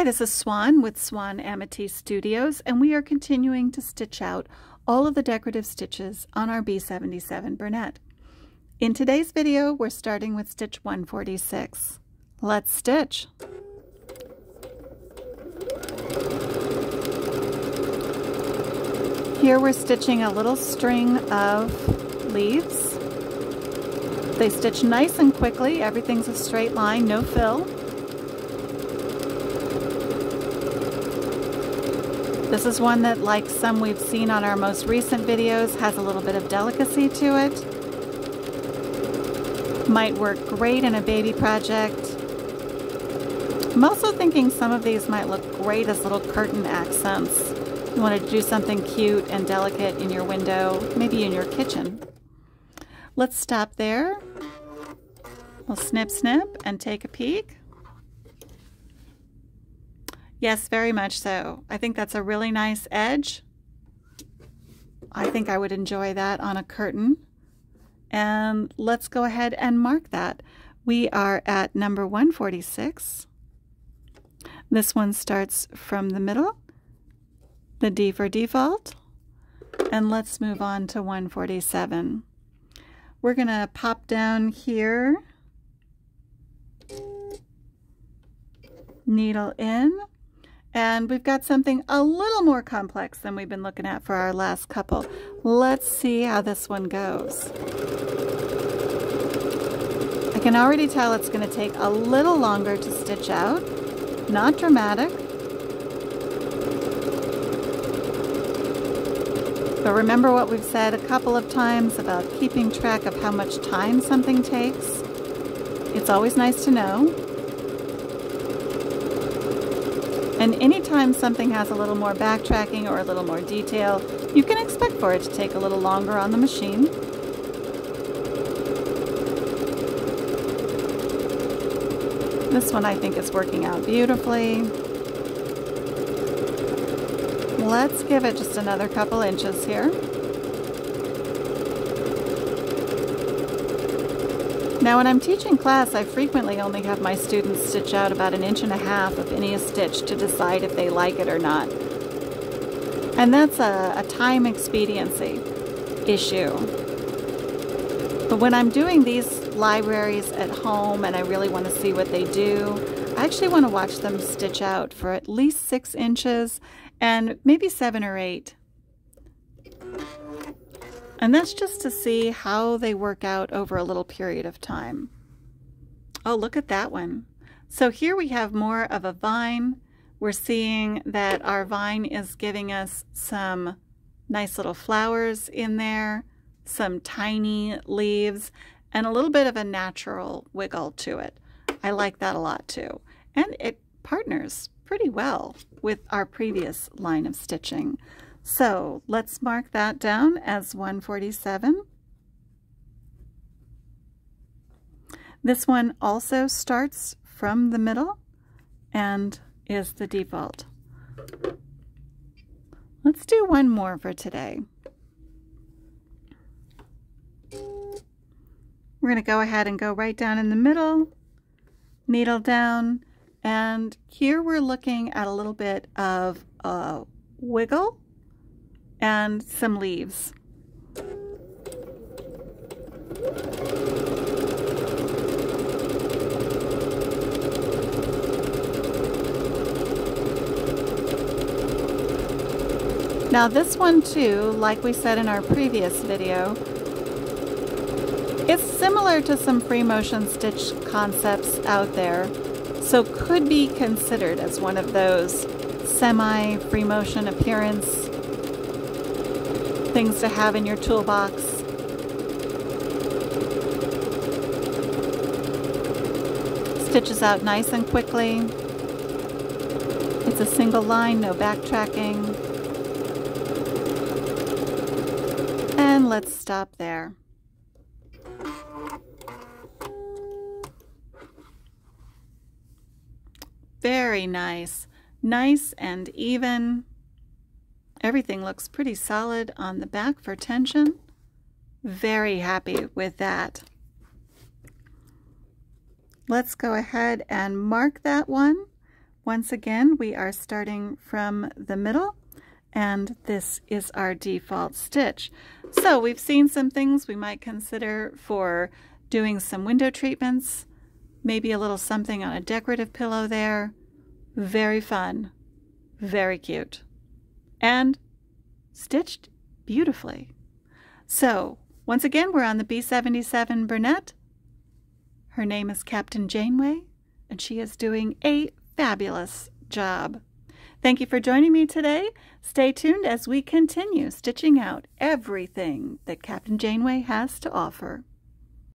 Hi, this is Swan with Swan Amity Studios, and we are continuing to stitch out all of the decorative stitches on our B-77 Bernette. In today's video, we're starting with stitch 146. Let's stitch. Here we're stitching a little string of leaves. They stitch nice and quickly. Everything's a straight line, no fill. This is one that, like some we've seen on our most recent videos, has a little bit of delicacy to it. Might work great in a baby project. I'm also thinking some of these might look great as little curtain accents. You want to do something cute and delicate in your window, maybe in your kitchen. Let's stop there. We'll snip, snip, and take a peek. Yes, very much so. I think that's a really nice edge. I think I would enjoy that on a curtain. And let's go ahead and mark that. We are at number 146. This one starts from the middle, the D for default, and let's move on to 147. We're going to pop down here, needle in, and we've got something a little more complex than we've been looking at for our last couple. Let's see how this one goes. I can already tell it's going to take a little longer to stitch out. Not dramatic. But remember what we've said a couple of times about keeping track of how much time something takes. It's always nice to know. And anytime something has a little more backtracking or a little more detail, you can expect for it to take a little longer on the machine. This one I think is working out beautifully. Let's give it just another couple inches here. Now when I'm teaching class, I frequently only have my students stitch out about 1.5 inches of any stitch to decide if they like it or not. And that's a time expediency issue. But when I'm doing these libraries at home and I really want to see what they do, I actually want to watch them stitch out for at least 6 inches and maybe 7 or 8. And that's just to see how they work out over a little period of time. Oh, look at that one. So here we have more of a vine. We're seeing that our vine is giving us some nice little flowers in there, some tiny leaves, and a little bit of a natural wiggle to it. I like that a lot too. And it partners pretty well with our previous line of stitching. So let's mark that down as 147. This one also starts from the middle and is the default. Let's do one more for today. We're going to go ahead and go right down in the middle, needle down, and here we're looking at a little bit of a wiggle and some leaves. Now this one too, like we said in our previous video, it's similar to some free motion stitch concepts out there, so could be considered as one of those semi-free motion appearance things to have in your toolbox. Stitches out nice and quickly. It's a single line, no backtracking. And let's stop there. Very nice. Nice and even. Everything looks pretty solid on the back for tension. Very happy with that. Let's go ahead and mark that one. Once again, we are starting from the middle, and this is our default stitch. So we've seen some things we might consider for doing some window treatments, maybe a little something on a decorative pillow there. Very fun, very cute, and stitched beautifully. So once again, we're on the B-77 Bernette. Her name is Captain Janeway, and she is doing a fabulous job. Thank you for joining me today. Stay tuned as we continue stitching out everything that Captain Janeway has to offer.